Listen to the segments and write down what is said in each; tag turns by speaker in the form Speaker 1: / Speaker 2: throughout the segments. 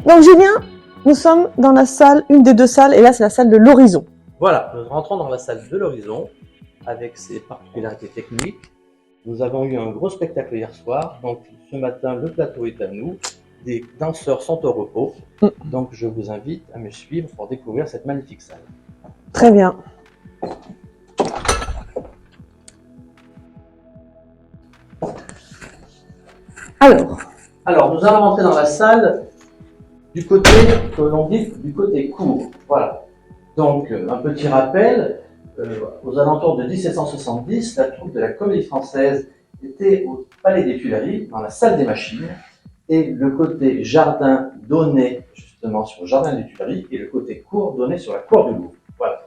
Speaker 1: Donc Julien, nous sommes dans la salle, une des deux salles, et là c'est la salle de l'horizon.
Speaker 2: Voilà, nous rentrons dans la salle de l'horizon avec ses particularités techniques. Nous avons eu un gros spectacle hier soir, donc ce matin le plateau est à nous, des danseurs sont au repos, donc je vous invite à me suivre pour découvrir cette magnifique salle.
Speaker 1: Très bien.
Speaker 2: Alors nous allons rentrer dans la salle du côté, que l'on dit, du côté court. Voilà. Donc un petit rappel, aux alentours de 1770, la troupe de la Comédie Française était au Palais des Tuileries, dans la salle des machines, et le côté jardin donnait justement sur le jardin des Tuileries, et le côté cour donnait sur la cour du Louvre. Voilà.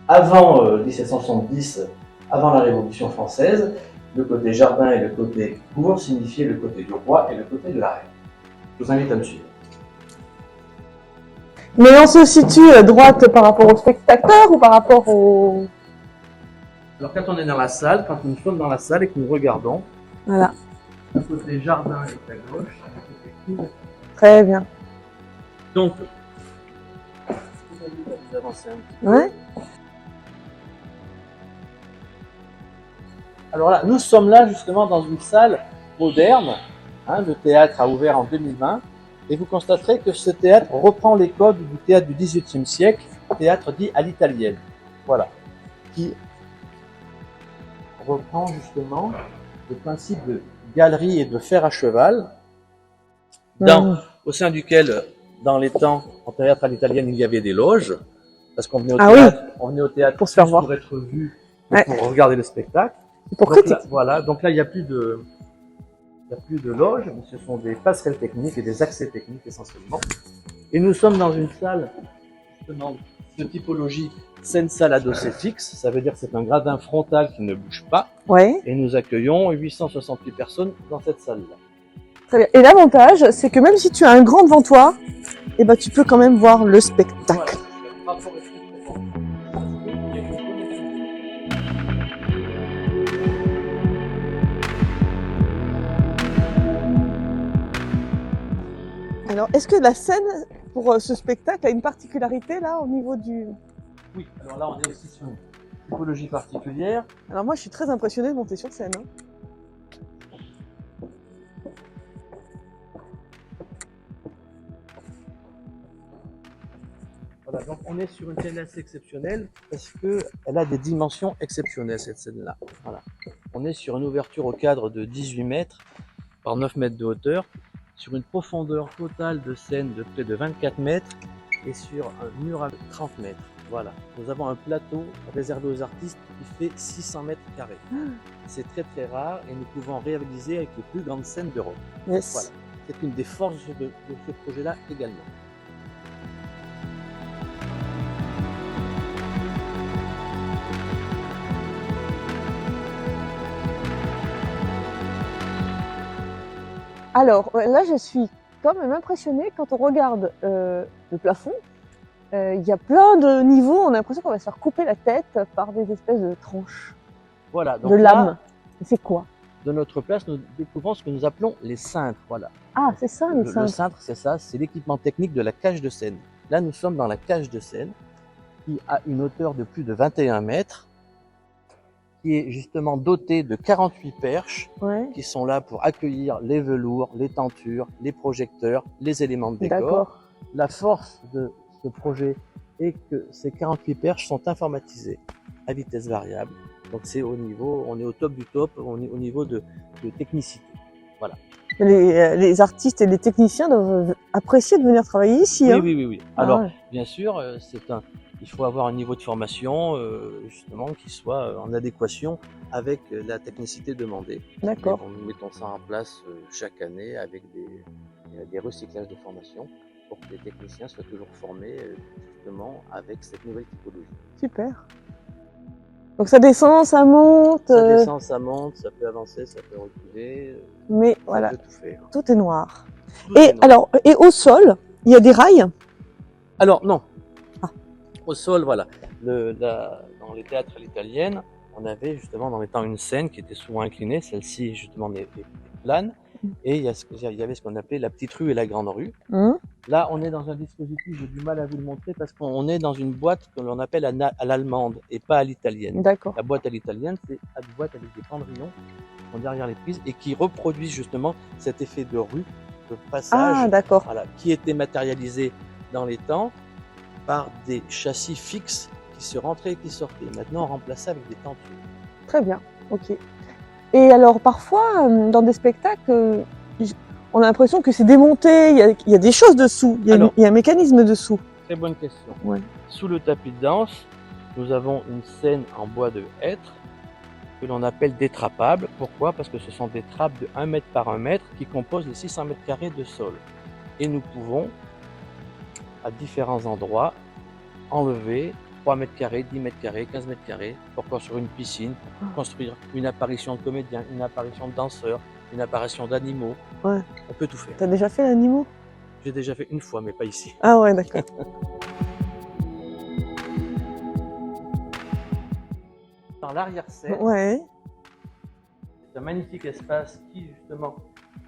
Speaker 2: Avant 1770, avant la Révolution française, le côté jardin et le côté cour signifiaient le côté du roi et le côté de la reine. Je vous invite à me suivre.
Speaker 1: Mais on se situe droite par rapport au spectateur ou par rapport au...
Speaker 2: Alors quand on est dans la salle, quand nous sommes dans la salle et que nous regardons,
Speaker 1: Voilà.
Speaker 2: le côté jardin est à gauche, le côté cour.
Speaker 1: Très bien.
Speaker 2: Donc, je vous invite à vous avancer un petit peu.
Speaker 1: Ouais.
Speaker 2: Alors là, nous sommes là justement dans une salle moderne. Le théâtre a ouvert en 2020. Et vous constaterez que ce théâtre reprend les codes du théâtre du XVIIIe siècle, théâtre dit à l'italienne. Voilà. Qui reprend justement le principe de galerie et de fer à cheval, au sein duquel, dans les temps, en théâtre à l'italienne, il y avait des loges, parce qu'on venait au théâtre, on venait au théâtre
Speaker 1: pour se faire voir,
Speaker 2: pour être vu, pour regarder le spectacle.
Speaker 1: Pour critiquer.
Speaker 2: Voilà, donc là, il n'y a plus de loges, mais ce sont des passerelles techniques et des accès techniques essentiellement. Et nous sommes dans une salle, justement, de typologie scène-salle adossée fixe, ça veut dire que c'est un gradin frontal qui ne bouge pas.
Speaker 1: Ouais.
Speaker 2: Et nous accueillons 868 personnes dans cette salle-là.
Speaker 1: Très bien. Et l'avantage, c'est que même si tu as un grand devant toi, eh ben, tu peux quand même voir le spectacle.
Speaker 2: Voilà.
Speaker 1: Alors, est-ce que la scène pour ce spectacle a une particularité là au niveau du...
Speaker 2: Oui, alors là on est aussi sur une typologie particulière.
Speaker 1: Alors moi je suis très impressionnée de monter sur scène.
Speaker 2: Voilà, donc on est sur une scène assez exceptionnelle parce qu'elle a des dimensions exceptionnelles cette scène-là. Voilà. On est sur une ouverture au cadre de 18 mètres par 9 mètres de hauteur, sur une profondeur totale de scène de près de 24 mètres et sur un mur à 30 mètres. Voilà. Nous avons un plateau réservé aux artistes qui fait 600 mètres carrés. C'est très très rare et nous pouvons réaliser avec les plus grandes scènes d'Europe.
Speaker 1: Yes.
Speaker 2: Voilà. C'est une des forces de ce projet-là également.
Speaker 1: Alors là je suis quand même impressionnée quand on regarde le plafond. Il y a plein de niveaux, on a l'impression qu'on va se faire couper la tête par des espèces de tranches,
Speaker 2: voilà, donc
Speaker 1: de lames. C'est quoi?
Speaker 2: De notre place, nous découvrons ce que nous appelons les cintres. Voilà.
Speaker 1: Ah, c'est ça, les cintres.
Speaker 2: Le cintre, c'est ça, c'est l'équipement technique de la cage de scène. Là, nous sommes dans la cage de scène qui a une hauteur de plus de 21 mètres, qui est justement dotée de 48 perches qui sont là pour accueillir les velours, les tentures, les projecteurs, les éléments de décor. La force de ce projet est que ces 48 perches sont informatisées à vitesse variable. Donc c'est au niveau, on est au top du top, on est au niveau de technicité. Voilà.
Speaker 1: Les artistes et les techniciens doivent apprécier de venir travailler ici.
Speaker 2: Oui. Alors, bien sûr, il faut avoir un niveau de formation justement qui soit en adéquation avec la technicité demandée.
Speaker 1: D'accord.
Speaker 2: Nous mettons ça en place chaque année avec des recyclages de formation pour que les techniciens soient toujours formés justement avec cette nouvelle typologie.
Speaker 1: Super. Donc ça descend, ça monte.
Speaker 2: Ça descend, ça monte, ça peut avancer, ça peut reculer.
Speaker 1: Mais voilà,
Speaker 2: tout faire.
Speaker 1: Tout est noir. Alors, et au sol, il y a des rails?
Speaker 2: Alors non. Au sol, voilà. Dans les théâtres à l'italienne, on avait justement dans les temps une scène qui était souvent inclinée. Celle-ci justement est plane. et il y avait ce qu'on appelait la petite rue et la grande rue. Là, on est dans un dispositif, j'ai du mal à vous le montrer parce qu'on est dans une boîte que l'on appelle à l'allemande et pas à l'italienne.
Speaker 1: D'accord.
Speaker 2: La boîte à l'italienne, c'est une boîte avec des pendrillons qui sont derrière les prises et qui reproduisent justement cet effet de rue, de passage,
Speaker 1: Ah, d'accord.
Speaker 2: voilà, qui était matérialisé dans les temps par des châssis fixes qui se rentraient et qui sortaient. Maintenant, on remplace ça avec des tentures.
Speaker 1: Très bien, ok. Et alors, parfois, dans des spectacles, on a l'impression que c'est démonté, il y a des choses dessous, il y a un mécanisme dessous.
Speaker 2: Très bonne question.
Speaker 1: Ouais.
Speaker 2: Sous le tapis de danse, nous avons une scène en bois de hêtre que l'on appelle détrapable. Pourquoi? Parce que ce sont des trappes de 1 mètre par 1 mètre qui composent les 600 mètres carrés de sol. Et nous pouvons, à différents endroits, enlever 3 mètres carrés, 10 mètres carrés, 15 mètres carrés pour construire une piscine, pour construire une apparition de comédien, une apparition de danseur, une apparition d'animaux.
Speaker 1: Ouais.
Speaker 2: On peut tout faire.
Speaker 1: T'as déjà fait l'animaux?
Speaker 2: J'ai déjà fait une fois, mais pas ici.
Speaker 1: Ah ouais, d'accord.
Speaker 2: Dans l'arrière-scène,
Speaker 1: Ouais.
Speaker 2: c'est un magnifique espace qui justement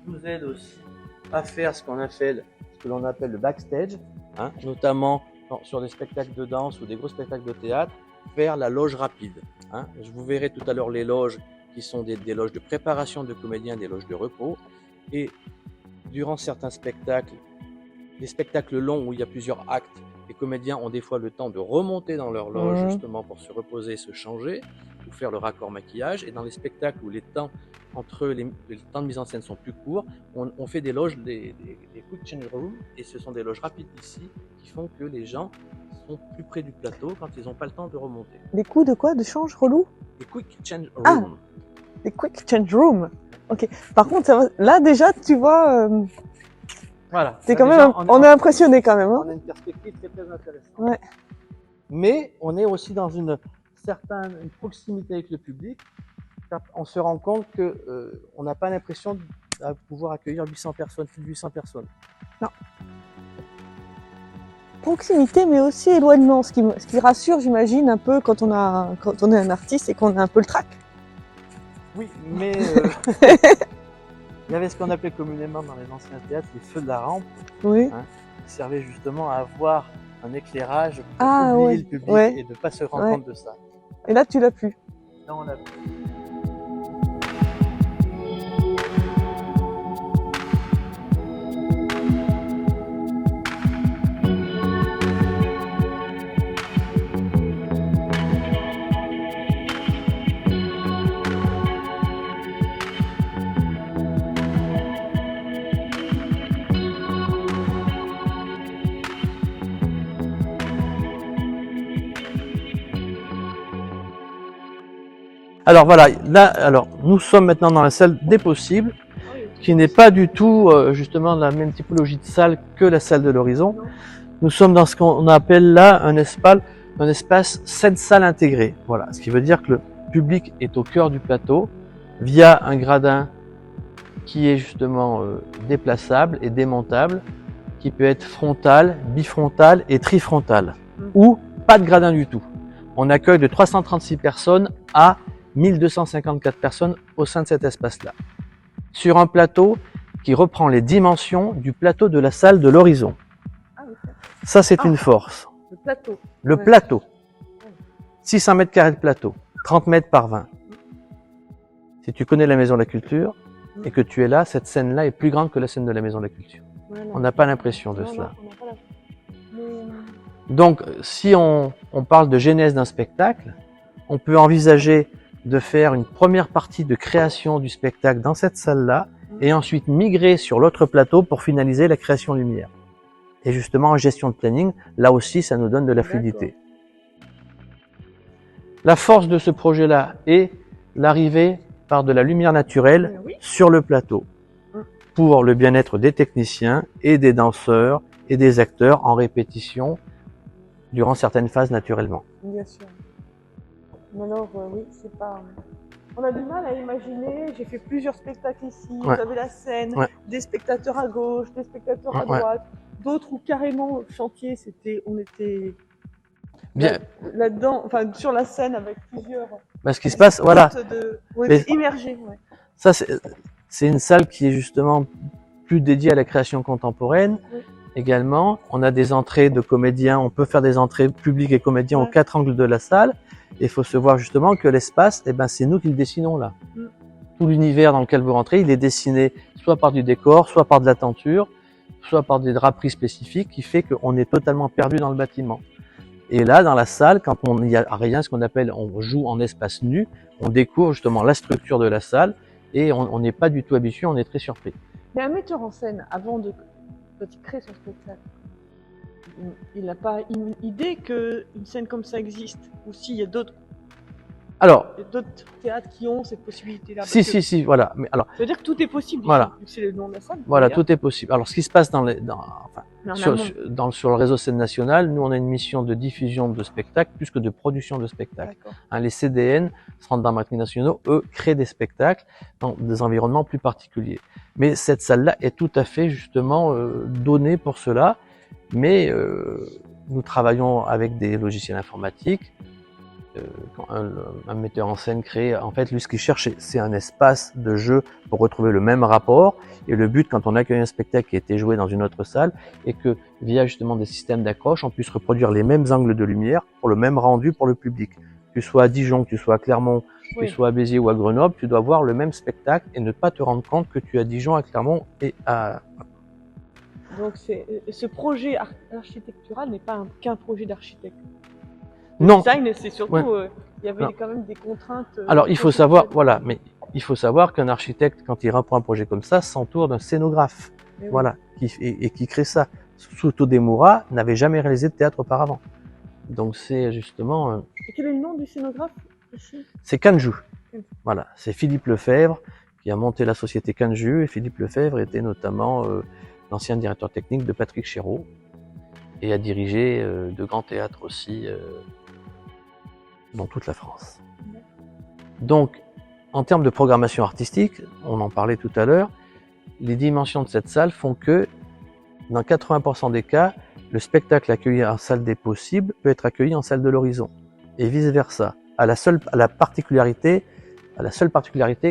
Speaker 2: nous aide aussi à faire ce que l'on appelle le backstage, hein, notamment sur des spectacles de danse ou des gros spectacles de théâtre, faire la loge rapide. Hein. Je vous verrai tout à l'heure les loges qui sont des loges de préparation de comédiens, des loges de repos. Et durant certains spectacles, des spectacles longs où il y a plusieurs actes, les comédiens ont des fois le temps de remonter dans leur loge justement pour se reposer, se changer, ou faire le raccord maquillage. Et dans les spectacles où les temps les temps de mise en scène sont plus courts, on fait des loges, des quick change rooms, et ce sont des loges rapides ici qui font que les gens sont plus près du plateau quand ils n'ont pas le temps de remonter.
Speaker 1: Des coups de quoi? De change relou?
Speaker 2: Des quick change rooms.
Speaker 1: Ah, des quick change rooms. Ok. Par contre, là déjà, tu vois,
Speaker 2: voilà.
Speaker 1: c'est quand même, on est impressionné quand même. Hein.
Speaker 2: On a une perspective très intéressante.
Speaker 1: Ouais.
Speaker 2: Mais on est aussi dans une proximité avec le public. On se rend compte que on n'a pas l'impression de pouvoir accueillir 800 personnes, plus de 800 personnes.
Speaker 1: Non. Proximité, mais aussi éloignement, ce qui rassure, j'imagine, un peu quand on est un artiste et qu'on a un peu le trac.
Speaker 2: Oui, mais il y avait ce qu'on appelait communément dans les anciens théâtres les feux de la rampe,
Speaker 1: Oui.
Speaker 2: Hein, qui servaient justement à avoir un éclairage pour oublier le public et de ne pas se rendre compte de ça.
Speaker 1: Et là, tu l'as plus.
Speaker 2: Là, on l'a plus. Alors voilà, là, nous sommes maintenant dans la salle des possibles, qui n'est pas du tout justement la même typologie de salle que la salle de l'horizon. Nous sommes dans ce qu'on appelle là un espace scène-salle intégrée. Voilà, ce qui veut dire que le public est au cœur du plateau via un gradin qui est justement déplaçable et démontable, qui peut être frontal, bifrontal et trifrontal, ou pas de gradin du tout. On accueille de 336 personnes à 1254 personnes au sein de cet espace-là, sur un plateau qui reprend les dimensions du plateau de la salle de l'horizon.
Speaker 1: Ah, okay.
Speaker 2: Ça, c'est une force.
Speaker 1: Le plateau.
Speaker 2: Le plateau. 600 mètres carrés de plateau, 30 mètres par 20. Si tu connais la Maison de la Culture et que tu es là, cette scène-là est plus grande que la scène de la Maison de la Culture. On n'a pas l'impression de cela. Donc, si on parle de genèse d'un spectacle, on peut envisager de faire une première partie de création du spectacle dans cette salle-là et ensuite migrer sur l'autre plateau pour finaliser la création lumière. Et justement, en gestion de planning, là aussi, ça nous donne de la fluidité. La force de ce projet-là est l'arrivée par de la lumière naturelle sur le plateau pour le bien-être des techniciens et des danseurs et des acteurs en répétition durant certaines phases naturellement.
Speaker 1: Bien sûr. Mais alors, oui, c'est pas... On a du mal à imaginer, j'ai fait plusieurs spectacles ici, vous avez la scène, des spectateurs à gauche, des spectateurs à droite, d'autres où carrément chantier, on était
Speaker 2: bien
Speaker 1: là-dedans, enfin sur la scène avec plusieurs...
Speaker 2: ce qui se passe, voilà.
Speaker 1: On était immergés,
Speaker 2: Ça, C'est une salle qui est justement plus dédiée à la création contemporaine.
Speaker 1: Oui.
Speaker 2: Également, on a des entrées de comédiens, on peut faire des entrées publiques et comédiens
Speaker 1: Ouais.
Speaker 2: aux 4 angles de la salle. Et il faut se voir justement que l'espace, eh ben, c'est nous qui le dessinons là. Tout l'univers dans lequel vous rentrez, il est dessiné soit par du décor, soit par de la tenture, soit par des draperies spécifiques qui fait qu'on est totalement perdu dans le bâtiment. Et là, dans la salle, quand on n'y a rien, ce qu'on appelle, on joue en espace nu, on découvre justement la structure de la salle et on n'est pas du tout habitué, on est très surpris.
Speaker 1: Mais un metteur en scène, quand il crée son spectacle, il n'a pas une idée qu'une scène comme ça existe? Ou s'il y a d'autres théâtres qui ont cette possibilité-là?
Speaker 2: Si, voilà. Mais alors,
Speaker 1: ça veut dire que tout est possible.
Speaker 2: Voilà.
Speaker 1: C'est le nom de la salle.
Speaker 2: Voilà, tout est possible. Alors, ce qui se passe sur le réseau Scène Nationale, nous, on a une mission de diffusion de spectacles plus que de production de spectacles. Les CDN, Centres d'arts dramatique nationaux, eux, créent des spectacles dans des environnements plus particuliers. Mais cette salle-là est tout à fait, justement, donnée pour cela. Mais nous travaillons avec des logiciels informatiques. Quand un metteur en scène crée, en fait, lui, ce qu'il cherche, c'est un espace de jeu pour retrouver le même rapport. Et le but, quand on accueille un spectacle qui a été joué dans une autre salle, est que, via justement des systèmes d'accroche, on puisse reproduire les mêmes angles de lumière pour le même rendu pour le public. Que tu sois à Dijon, que tu sois à Clermont, que tu sois à Béziers ou à Grenoble, tu dois voir le même spectacle et ne pas te rendre compte que tu es à Dijon, à Clermont et à...
Speaker 1: Donc, ce projet architectural n'est pas qu'un projet d'architecte.
Speaker 2: Non.
Speaker 1: Le design, c'est surtout, il y avait quand même des contraintes.
Speaker 2: Alors, il faut savoir, voilà, mais il faut savoir qu'un architecte, quand il reprend un projet comme ça, s'entoure d'un scénographe, voilà, qui crée ça. Suto Demura n'avait jamais réalisé de théâtre auparavant. Donc, c'est justement...
Speaker 1: Et quel est le nom du scénographe ici?
Speaker 2: C'est Kanju. Voilà, c'est Philippe Lefebvre qui a monté la société Kanju, et Philippe Lefebvre était notamment l'ancien directeur technique de Patrick Chéreau et a dirigé de grands théâtres aussi dans toute la France. Donc, en termes de programmation artistique, on en parlait tout à l'heure, les dimensions de cette salle font que, dans 80% des cas, le spectacle accueilli en salle des possibles peut être accueilli en salle de l'horizon, et vice-versa, à la seule particularité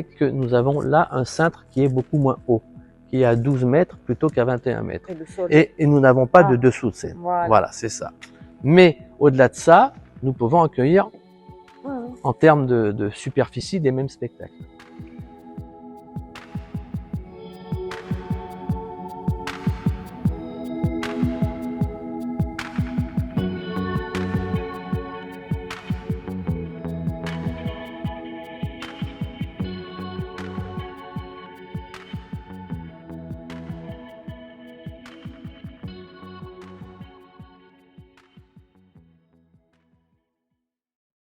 Speaker 2: que nous avons là un cintre qui est beaucoup moins haut, qui est à 12 mètres plutôt qu'à 21 mètres. Et nous n'avons pas de dessous de scène. Voilà, c'est ça. Mais au-delà de ça, nous pouvons accueillir en termes de superficie des mêmes spectacles.